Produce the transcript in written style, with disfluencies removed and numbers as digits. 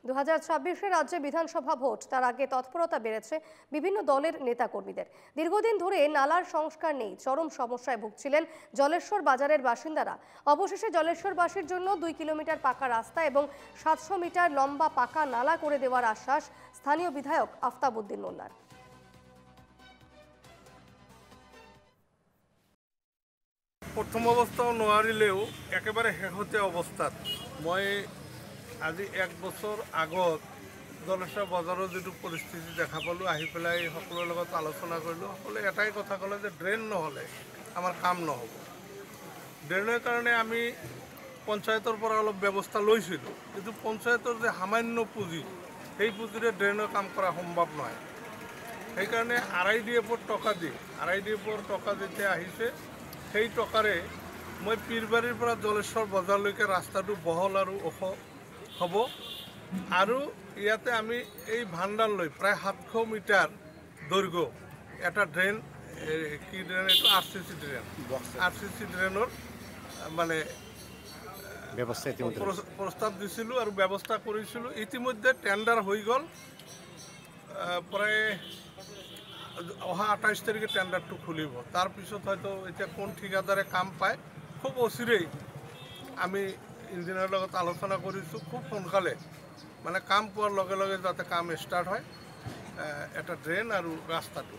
2026 রাজ্যে বিধানসভা ভোট, তার আগে তৎপরতা বেড়েছে বিভিন্ন দলের নেতাকর্মীদের। দীর্ঘদিন ধরে নালার সংস্কার নেই, চরম সমস্যায় ভুগছিলেন জলেশ্বর বাজারের বাসিন্দারা। অবশেষে জলেশ্বরবাসীর জন্য 2 কিলোমিটার পাকা রাস্তা এবং 700 মিটার লম্বা পাকা নালা করে দেওয়ার আশ্বাস স্থানীয় বিধায়ক আফতাবউদ্দিন মোল্লার। প্রথম অৱস্থাও নোৱাৰিলেও একেবাৰে শেহতীয়া অৱস্থাত মই আজি 1 বছৰ আগত জলেশ্বৰ বজাৰৰ যিটো পৰিস্থিতি দেখা পালোঁ, আহি পেলাই সকলোৰে লগত আলোচনা কৰিলোঁ। সকলোৱে এটাই কথা ক'লে যে ড্ৰেইন নহ'লে আমাৰ কাম নহ'ব। ড্ৰেইনৰ কাৰণে আমি পঞ্চায়তৰ পৰা অলপ ব্যৱস্থা লৈছিলোঁ, কিন্তু পঞ্চায়তৰ যে সামান্য পুঁজি, সেই পুঁজিৰে ড্ৰেইনৰ কাম কৰা সম্ভৱ নহয়। সেইকাৰণে RIDF-ৰ টকা যেতিয়া আহিছে, সেই টকাৰে মই পীৰবাৰীৰ পৰা জলেশ্বৰ বজাৰলৈকে ৰাস্তাটো বহল আৰু ওখ হ'ব। আৰু ইয়াতে আমি এই ভাণ্ডাৰলৈ প্ৰায় 700 মিটাৰ দৈৰ্ঘ্য এটা ড্ৰেইন, কি ড্ৰেইন এইটো RCC ড্ৰেইনৰ মানে প্ৰস্তাৱ দিছিলোঁ আৰু ব্যৱস্থা কৰিছিলোঁ। ইতিমধ্যে টেণ্ডাৰ হৈ গ'ল, প্ৰায় অহা 28 তাৰিখে টেণ্ডাৰটো খুলিব। তাৰপিছত হয়তো এতিয়া কোন ঠিকাদাৰে কাম পায়, খুব অচিৰেই আমি ইঞ্জিনিয়াৰৰ লগত আলোচনা কৰিছোঁ, খুব সোনকালে মানে কাম পোৱাৰ লগে লগে যাতে কাম ষ্টাৰ্ট হয়, এটা ড্ৰেইন আৰু ৰাস্তাটো।